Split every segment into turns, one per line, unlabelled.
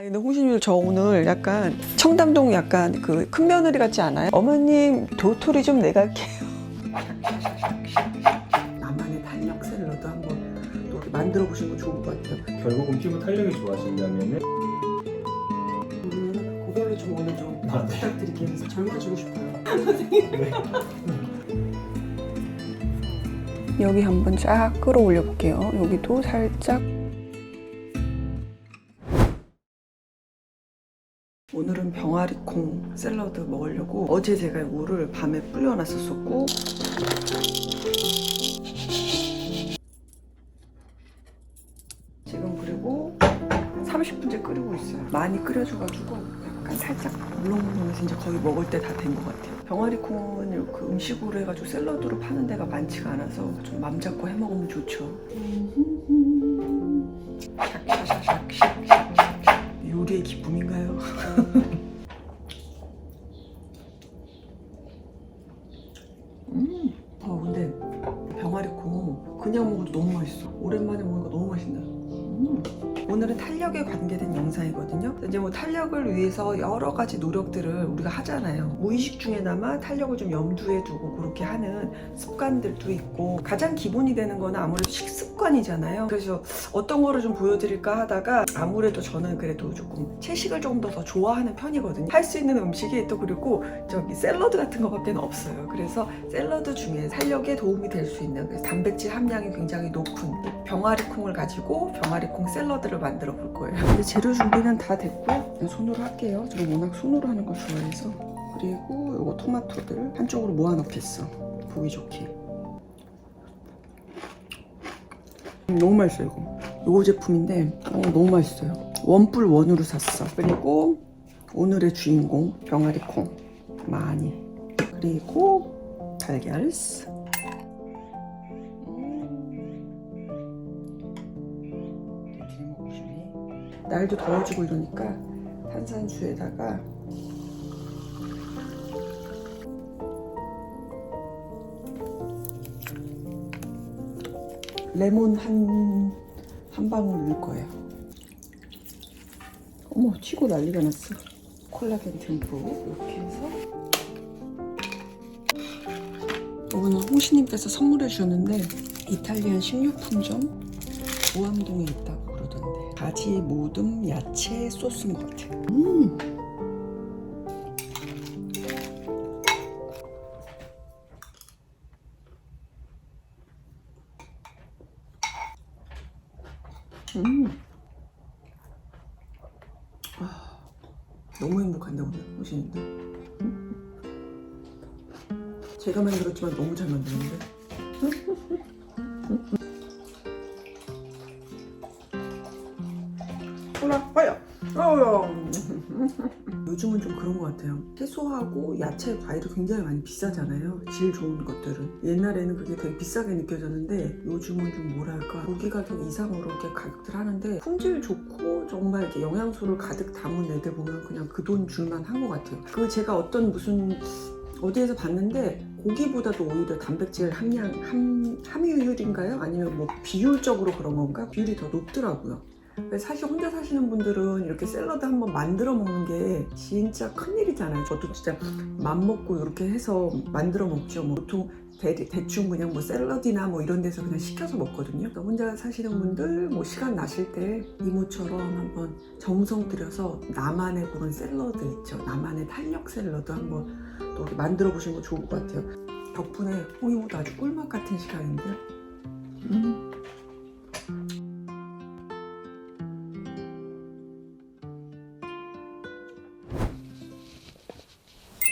아니 근데 홍신유 저 오늘 약간 청담동 약간 그 큰며느리 같지 않아요? 어머님 도토리 좀 내갈게요. 나만의 탄력 샐러드 한번 또 만들어 보시는 거 좋을 것 같아요.
결국은 피부 탄력이 좋아진다면은
그걸로 좀 오늘 좀
아, 네.
부탁드릴게요. 그래서 젊어지고 싶어요.
네.
여기 한번 쫙 끌어올려 볼게요. 여기도 살짝. 오늘은 병아리콩 샐러드 먹으려고 어제 제가 이거를 밤에 불려놨었고 지금 그리고 30분째 끓이고 있어요. 많이 끓여줘가지고 약간 살짝 물렁물렁해서 이제 거의 먹을 때 다 된 것 같아요. 병아리콩은 그 음식으로 해가지고 샐러드로 파는 데가 많지가 않아서 좀 맘 잡고 해 먹으면 좋죠. 요리의 기쁨인가요? 근데 병아리콩 그냥 먹어도 너무 맛있어. 오랜만에 먹으니까 너무 맛있네. 오늘은 탄력에 관계된 영상이거든요. 이제 뭐 탄력을 위해서 여러 가지 노력들을 우리가 하잖아요. 무의식 중에나마 탄력을 좀 염두에 두고 그렇게 하는 습관들도 있고, 가장 기본이 되는 거는 아무래도 식습관이잖아요. 그래서 어떤 거를 좀 보여드릴까 하다가 아무래도 저는 그래도 조금 채식을 좀 더 좋아하는 편이거든요. 할 수 있는 음식이 또 그리고 저기 샐러드 같은 거밖에 없어요. 그래서 샐러드 중에 탄력에 도움이 될 수 있는, 그래서 단백질 함량이 굉장히 높은 병아리콩을 가지고 병아리콩 샐러드를 만들어 볼 거예요. 근데 재료 준비는 다 됐고요. 손으로 할게요. 저는 워낙 손으로 하는 걸 좋아해서. 그리고 요거 토마토들 한쪽으로 모아 놓겠어. 보기 좋게. 너무 맛있어요 이거. 요거 제품인데 너무 맛있어요. 원뿔 원으로 샀어. 그리고 오늘의 주인공 병아리콩 많이, 그리고 달걀. 날도 더워지고 이러니까 탄산수에다가 레몬 한 방울 넣을 거예요. 어머, 튀고 난리가 났어. 콜라겐 듬뿍 이렇게 해서. 이거는 홍시님께서 선물해 주셨는데 이탈리안 식료품점 무암동에 있다고 그러던데. 가지 모듬 야채 소스인 것 같아요. 너무 행복한데 오늘 오시는데. 제가 만들었지만 너무 잘 만드는데. 올라 빨려. 요즘은 좀 그런 것 같아요. 채소하고 야채, 과일이 굉장히 많이 비싸잖아요. 질 좋은 것들은. 옛날에는 그게 되게 비싸게 느껴졌는데 요즘은 좀 뭐랄까, 고기 가격 이상으로 이렇게 가격들 하는데 품질 좋고 정말 이렇게 영양소를 가득 담은 애들 보면 그냥 그 돈 줄만 한 것 같아요. 그 제가 어떤 무슨 어디에서 봤는데 고기보다도 오히려 단백질 함유율인가요? 아니면 뭐 비율적으로 그런 건가? 비율이 더 높더라고요. 사실 혼자 사시는 분들은 이렇게 샐러드 한번 만들어 먹는 게 진짜 큰일이잖아요. 저도 진짜 맘먹고 이렇게 해서 만들어 먹죠. 뭐 보통 대충 그냥 뭐 샐러디나 뭐 이런 데서 그냥 시켜서 먹거든요. 그러니까 혼자 사시는 분들 뭐 시간 나실 때 이모처럼 한번 정성 들여서 나만의 그런 샐러드 있죠. 나만의 탄력 샐러드 한번 또 만들어 보시는 거 좋을 것 같아요. 덕분에 홍이모도 아주 꿀맛 같은 시간인데.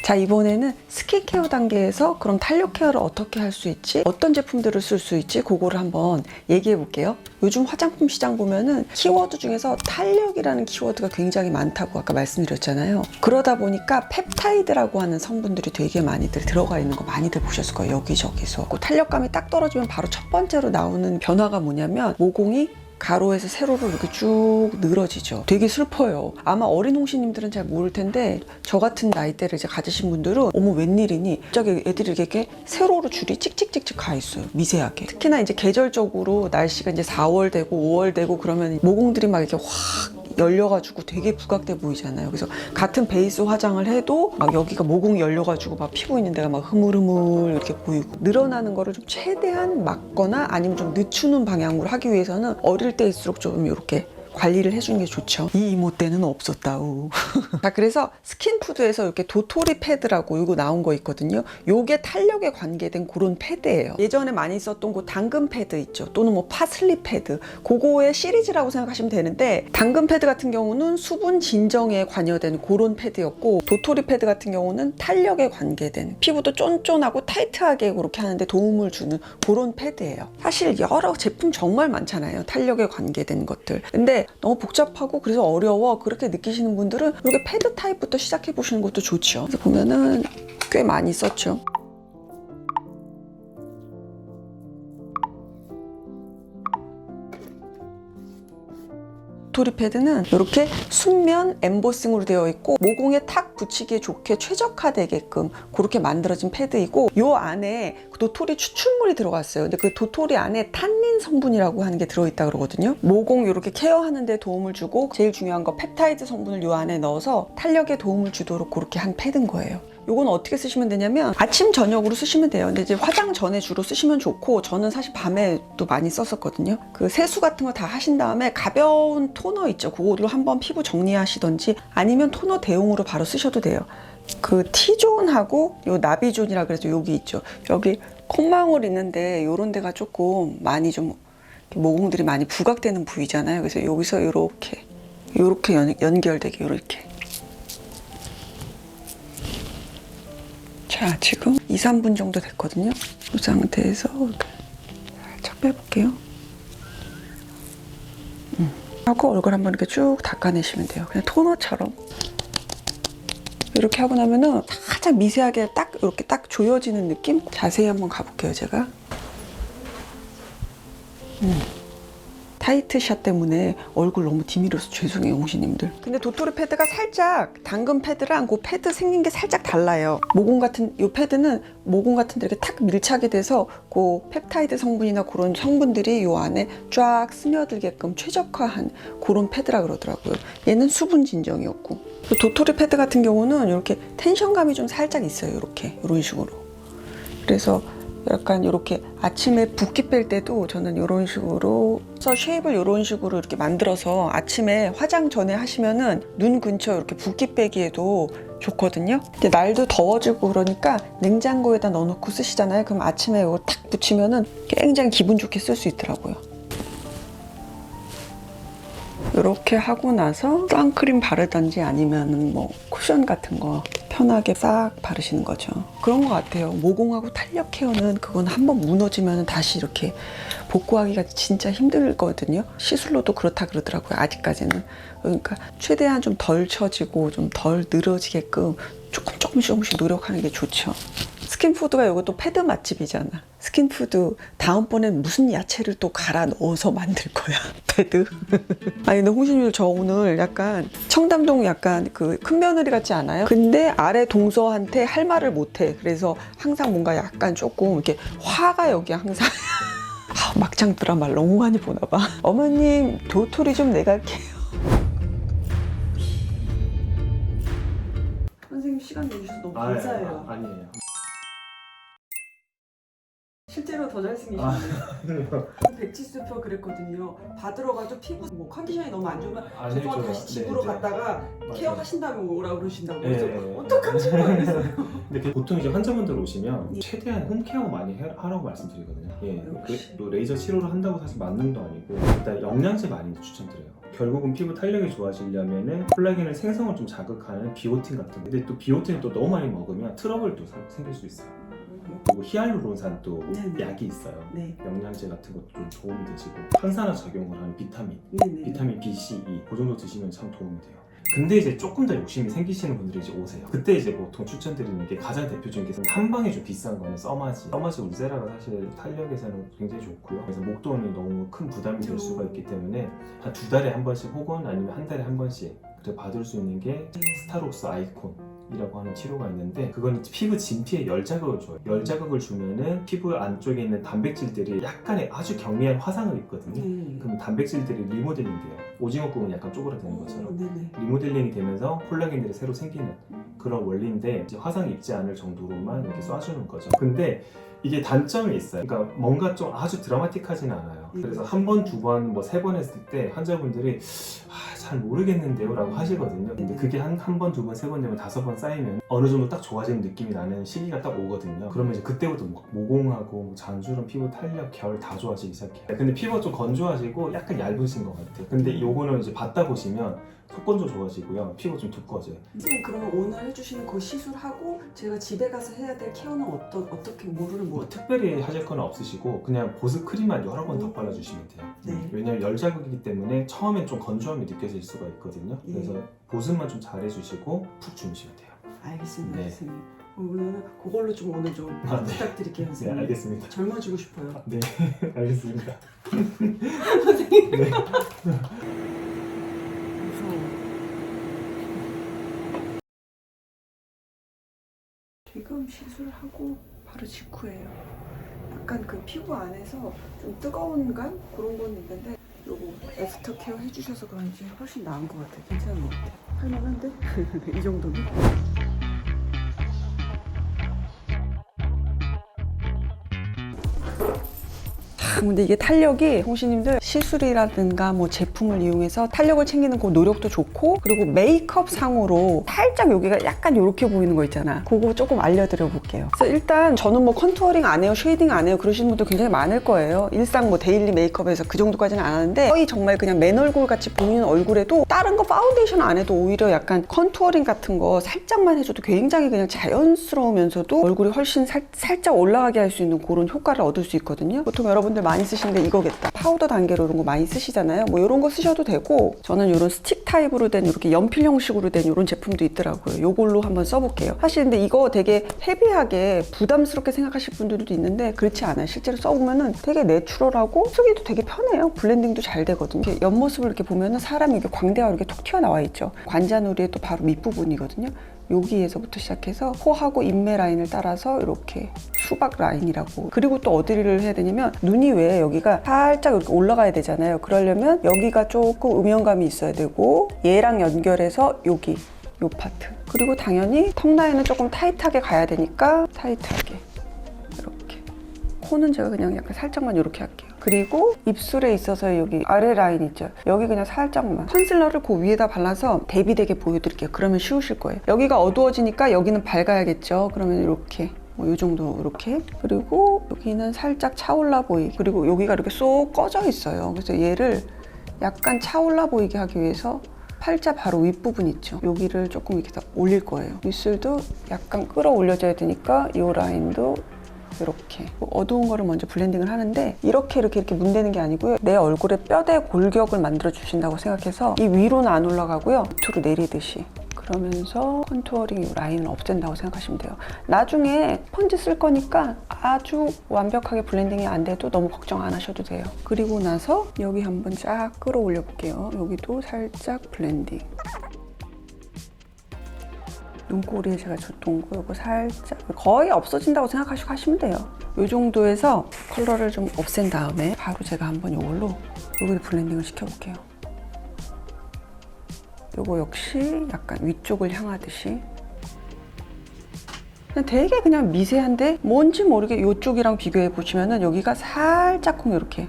자, 이번에는 스킨케어 단계에서 그럼 탄력 케어를 어떻게 할 수 있지? 어떤 제품들을 쓸 수 있지? 그거를 한번 얘기해 볼게요. 요즘 화장품 시장 보면은 키워드 중에서 탄력이라는 키워드가 굉장히 많다고 아까 말씀드렸잖아요. 그러다 보니까 펩타이드라고 하는 성분들이 되게 많이들 들어가 있는 거 많이들 보셨을 거예요. 여기저기서. 그 탄력감이 딱 떨어지면 바로 첫 번째로 나오는 변화가 뭐냐면 모공이 가로에서 세로로 이렇게 쭉 늘어지죠. 되게 슬퍼요. 아마 어린 홍시님들은 잘 모를 텐데 저 같은 나이대를 이제 가지신 분들은 어머 웬일이니 저기 애들이 이렇게 세로로 줄이 찍찍찍찍 가 있어요. 미세하게. 특히나 이제 계절적으로 날씨가 이제 4월 되고 5월 되고 그러면 모공들이 막 이렇게 확 열려가지고 되게 부각돼 보이잖아요. 그래서 같은 베이스 화장을 해도 막 여기가 모공이 열려가지고 막 피부 있는 데가 막 흐물흐물 이렇게 보이고, 늘어나는 거를 좀 최대한 막거나 아니면 좀 늦추는 방향으로 하기 위해서는 어릴 때일수록 좀 이렇게 관리를 해주는 게 좋죠. 이 이모 때는 없었다우. 자, 그래서 스킨푸드에서 이렇게 도토리 패드라고 이거 나온 거 있거든요. 요게 탄력에 관계된 그런 패드예요. 예전에 많이 썼던 그 당근 패드 있죠. 또는 뭐 파슬리 패드. 그거의 시리즈라고 생각하시면 되는데, 당근 패드 같은 경우는 수분 진정에 관여된 그런 패드였고, 도토리 패드 같은 경우는 탄력에 관계된, 피부도 쫀쫀하고 타이트하게 그렇게 하는데 도움을 주는 그런 패드예요. 사실 여러 제품 정말 많잖아요. 탄력에 관계된 것들. 근데 너무 복잡하고 그래서 어려워 그렇게 느끼시는 분들은 이렇게 패드 타입부터 시작해 보시는 것도 좋죠. 그래서 보면은 꽤 많이 썼죠. 도토리 패드는 이렇게 순면 엠보싱으로 되어 있고 모공에 탁 붙이기에 좋게 최적화되게끔 그렇게 만들어진 패드이고, 요 안에 도토리 추출물이 들어갔어요. 근데 그 도토리 안에 탄닌 성분이라고 하는 게 들어있다 그러거든요. 모공 이렇게 케어하는 데 도움을 주고, 제일 중요한 거 펩타이드 성분을 요 안에 넣어서 탄력에 도움을 주도록 그렇게 한 패드인 거예요. 요건 어떻게 쓰시면 되냐면 아침 저녁으로 쓰시면 돼요. 근데 이제 화장 전에 주로 쓰시면 좋고, 저는 사실 밤에 또 많이 썼었거든요. 그 세수 같은 거 다 하신 다음에 가벼운 토너 있죠. 그거로 한번 피부 정리하시던지 아니면 토너 대용으로 바로 쓰셔도 돼요. 그 T존하고 요 나비존이라 그래서 여기 있죠. 여기 콧망울 있는데 요런 데가 조금 많이 좀 모공들이 많이 부각되는 부위잖아요. 그래서 여기서 요렇게 연결되게 요렇게. 자, 지금 2-3분 정도 됐거든요. 이 상태에서 이렇게 살짝 빼볼게요. 하고 얼굴 한번 이렇게 쭉 닦아내시면 돼요. 그냥 토너처럼. 이렇게 하고 나면은 살짝 미세하게 딱 이렇게 딱 조여지는 느낌? 자세히 한번 가볼게요, 제가. 타이트 샷 때문에 얼굴 너무 디밀어서 죄송해요, 홍시님들. 근데 도토리 패드가 살짝 당근 패드랑 그 패드 생긴 게 살짝 달라요. 모공 같은, 이 패드는 모공 같은 데 이렇게 탁 밀착이 돼서 그 펩타이드 성분이나 그런 성분들이 이 안에 쫙 스며들게끔 최적화한 그런 패드라 그러더라고요. 얘는 수분 진정이었고. 도토리 패드 같은 경우는 이렇게 텐션감이 좀 살짝 있어요. 이런 식으로. 그래서 약간 이렇게 아침에 붓기 뺄 때도 저는 이런 식으로 쉐입을 이런 식으로 이렇게 만들어서 아침에 화장 전에 하시면은 눈 근처 이렇게 붓기 빼기에도 좋거든요. 근데 날도 더워지고 그러니까 냉장고에다 넣어놓고 쓰시잖아요. 그럼 아침에 이거 탁 붙이면은 굉장히 기분 좋게 쓸 수 있더라고요. 이렇게 하고 나서 선크림 바르던지 아니면 뭐 쿠션 같은 거 편하게 싹 바르시는 거죠. 그런 것 같아요. 모공하고 탄력 케어는 그건 한번 무너지면 다시 이렇게 복구하기가 진짜 힘들거든요. 시술로도 그렇다 그러더라고요. 아직까지는. 그러니까 최대한 좀 덜 처지고 좀 덜 늘어지게끔 조금씩 노력하는 게 좋죠. 스킨푸드가 이것도 패드 맛집이잖아. 스킨푸드 다음번엔 무슨 야채를 또 갈아 넣어서 만들 거야. 패드. 아니 근데 홍신율 저 오늘 약간 청담동 약간 그 큰며느리 같지 않아요? 근데 아래 동서한테 할 말을 못해. 그래서 항상 뭔가 약간 조금 이렇게 화가 여기 항상. 막장 드라마를 너무 많이 보나 봐. 어머님 도토리 좀 내갈게요. 선생님 시간 내주셔서 너무 감사해요.
아니에요.
실제로 더 잘생기시네요. 백지수표 그랬거든요. 받으러가도 피부 뭐 컨디션이 너무 안 좋으면 죄송한 다시 집으로 갔다가 케어하신다면 오라고 그러신다고. 그래서 어떡하지 모르겠어요.
근데 보통 이제 환자분들 오시면 최대한 홈케어 많이 하라고 말씀드리거든요. 또 레이저 치료를 한다고 사실 맞는 도 아니고 일단 영양제 많이 추천드려요. 결국은 피부 탄력이 좋아지려면은 콜라겐을 생성을 좀 자극하는 비오틴 같은 거. 근데 또 비오틴을 또 너무 많이 먹으면 트러블도 생길 수 있어요. 그리고 히알루론산도 약이 있어요. 영양제 같은 것도 좀 도움이 되시고 항산화 작용을 하는 비타민, 비타민 B, C, E 그 정도 드시면 참 도움이 돼요. 근데 이제 조금 더 욕심이 생기시는 분들이 이제 오세요. 그때 이제 보통 추천드리는 게 가장 대표적인 게 한방에 좀 비싼 거는 써마지 울세라가 사실 탄력에서는 굉장히 좋고요. 그래서 목돈이 너무 큰 부담이 될 수가 있기 때문에 한 2달에 한 번씩 혹은 아니면 한 달에 한 번씩 그래 받을 수 있는 게 스타록스 아이콘 이라고 하는 치료가 있는데 그건 피부 진피에 열 자극을 줘요. 열 자극을 주면은 피부 안쪽에 있는 단백질들이 약간의 아주 경미한 화상을 입거든요. 그럼 단백질들이 리모델링 돼요. 오징어국은 약간 쪼그라드는 것처럼
네네.
리모델링이 되면서 콜라겐들이 새로 생기는 그런 원리인데 이제 화상이 입지 않을 정도로만 이렇게 쏴주는 거죠. 근데 이게 단점이 있어요. 그러니까 뭔가 좀 아주 드라마틱하지는 않아요. 그래서 한 번, 두 번, 뭐 세 번 했을 때 환자분들이 잘 모르겠는데요 라고 하시거든요. 근데 그게 한 번, 두 번, 세 번 되면 5번 쌓이면 어느 정도 딱 좋아지는 느낌이 나는 시기가 딱 오거든요. 그러면 이제 그때부터 모공하고 잔주름, 피부 탄력, 결 다 좋아지기 시작해요. 근데 피부가 좀 건조하시고 약간 얇으신 것 같아요. 근데 요거는 이제 받다 보시면 속건조 좋아지고요. 피부 좀 두꺼워져요.
선생님 그러면 오늘 해주시는 그 시술하고 제가 집에 가서 해야 될 케어는 어떻게 뭐를
뭐 특별히 하실 건 없으시고 그냥 보습 크림만 여러 번 덧발라주시면 돼요.
네.
왜냐면 열 자극이기 때문에 처음엔 좀 건조함이 느껴질 수가 있거든요. 그래서 보습만 좀 잘 해주시고 푹 주무시면 돼요.
알겠습니다,
네.
선생님. 오늘은 그걸로 좀 오늘 좀
아, 네.
부탁드릴게요,
네,
선생님.
알겠습니다.
젊어지고 싶어요.
네, 알겠습니다.
선생님.
네.
무서워. 지금 시술을 하고 바로 직후예요. 약간 그 피부 안에서 좀 뜨거운 감? 그런 건 있는데 요거 애프터 케어 해주셔서 그런지 훨씬 나은 것 같아요. 괜찮은 것 같아요. 할만한데? 이 정도면? 근데 이게 탄력이 홍시님들 시술이라든가 뭐 제품을 이용해서 탄력을 챙기는 그 노력도 좋고 그리고 메이크업 상으로 살짝 여기가 약간 이렇게 보이는 거 있잖아. 그거 조금 알려드려 볼게요. 그래서 일단 저는 뭐 컨투어링 안 해요, 쉐이딩 안 해요 그러시는 분들 굉장히 많을 거예요. 일상 뭐 데일리 메이크업에서 그 정도까지는 안 하는데 거의 정말 그냥 맨 얼굴 같이 보이는 얼굴에도 다른 거 파운데이션 안 해도 오히려 약간 컨투어링 같은 거 살짝만 해줘도 굉장히 그냥 자연스러우면서도 얼굴이 훨씬 살짝 올라가게 할 수 있는 그런 효과를 얻을 수 있거든요. 보통 여러분들 많이 쓰시는 게 이거겠다. 파우더 단계로 이런 거 많이 쓰시잖아요. 뭐 이런 거 쓰셔도 되고 저는 이런 스틱 타입으로 된 이렇게 연필 형식으로 된 이런 제품도 있더라고요. 요걸로 한번 써볼게요. 사실 근데 이거 되게 헤비하게 부담스럽게 생각하실 분들도 있는데 그렇지 않아요. 실제로 써보면은 되게 내추럴하고 쓰기도 되게 편해요. 블렌딩도 잘 되거든요. 이렇게 옆모습을 이렇게 보면은 사람이 이렇게 광대가 이렇게 톡 튀어나와 있죠. 관자놀이의 또 바로 밑부분이거든요. 여기에서부터 시작해서 코하고 인매 라인을 따라서 이렇게 수박 라인이라고. 그리고 또 어디를 해야 되냐면 눈이 왜 여기가 살짝 이렇게 올라가야 되잖아요. 그러려면 여기가 조금 음영감이 있어야 되고 얘랑 연결해서 여기 요 파트. 그리고 당연히 턱 라인은 조금 타이트하게 가야 되니까 타이트하게 이렇게. 코는 제가 그냥 약간 살짝만 이렇게 할게요. 그리고 입술에 있어서 여기 아래 라인 있죠. 여기 그냥 살짝만 컨실러를 그 위에다 발라서 대비되게 보여드릴게요. 그러면 쉬우실 거예요. 여기가 어두워지니까 여기는 밝아야겠죠. 그러면 이렇게 이 정도 이렇게. 그리고 여기는 살짝 차올라 보이게. 그리고 여기가 이렇게 쏙 꺼져 있어요. 그래서 얘를 약간 차올라 보이게 하기 위해서 팔자 바로 윗부분 있죠. 여기를 조금 이렇게 다 올릴 거예요. 입술도 약간 끌어올려줘야 되니까 이 라인도 이렇게 어두운 거를 먼저 블렌딩을 하는데 이렇게 문대는 게 아니고요. 내 얼굴에 뼈대 골격을 만들어 주신다고 생각해서 이 위로는 안 올라가고요. 밑으로 내리듯이. 그러면서 컨투어링 이 라인을 없앤다고 생각하시면 돼요. 나중에 펀지 쓸 거니까 아주 완벽하게 블렌딩이 안 돼도 너무 걱정 안 하셔도 돼요. 그리고 나서 여기 한번 쫙 끌어올려 볼게요. 여기도 살짝 블렌딩. 눈꼬리에 제가 줬던 거 살짝 거의 없어진다고 생각하시고 하시면 돼요. 이 정도에서 컬러를 좀 없앤 다음에 바로 제가 한번 이걸로 여기를 블렌딩을 시켜볼게요. 이거 역시 약간 위쪽을 향하듯이 되게 그냥 미세한데 뭔지 모르게 이쪽이랑 비교해 보시면은 여기가 살짝쿵 이렇게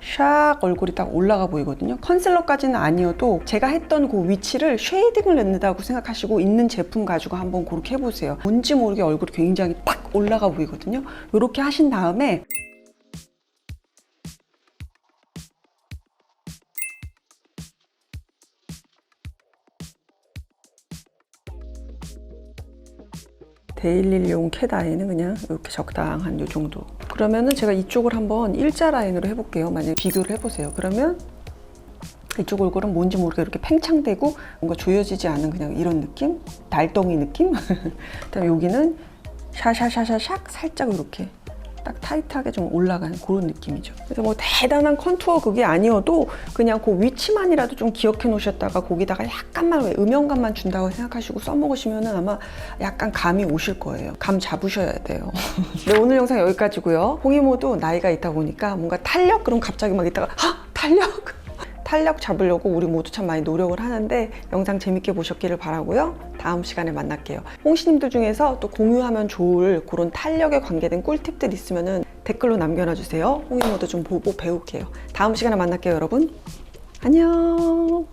샥 얼굴이 딱 올라가 보이거든요. 컨실러까지는 아니어도 제가 했던 그 위치를 쉐이딩을 넣는다고 생각하시고 있는 제품 가지고 한번 그렇게 해보세요. 뭔지 모르게 얼굴이 굉장히 딱 올라가 보이거든요. 이렇게 하신 다음에 데일리용 캣 아이는 그냥 이렇게 적당한 이 정도. 그러면은 제가 이쪽을 한번 일자 라인으로 해볼게요. 만약에 비교를 해보세요. 그러면 이쪽 얼굴은 뭔지 모르게 이렇게 팽창되고 뭔가 조여지지 않은 그냥 이런 느낌? 달덩이 느낌? 그다음에 여기는 샤샤샤샤샥 살짝 이렇게 딱 타이트하게 좀 올라가는 그런 느낌이죠. 그래서 뭐 대단한 컨투어 그게 아니어도 그냥 그 위치만이라도 좀 기억해 놓으셨다가 거기다가 약간만 왜 음영감만 준다고 생각하시고 써먹으시면은 아마 약간 감이 오실 거예요. 감 잡으셔야 돼요. 네, 오늘 영상 여기까지고요. 홍이모도 나이가 있다 보니까 뭔가 탄력 그럼 갑자기 막 있다가 탄력 잡으려고 우리 모두 참 많이 노력을 하는데 영상 재밌게 보셨기를 바라고요. 다음 시간에 만날게요. 홍시님들 중에서 또 공유하면 좋을 그런 탄력에 관계된 꿀팁들 있으면 댓글로 남겨놔주세요. 홍이모도 좀 보고 배울게요. 다음 시간에 만날게요, 여러분. 안녕.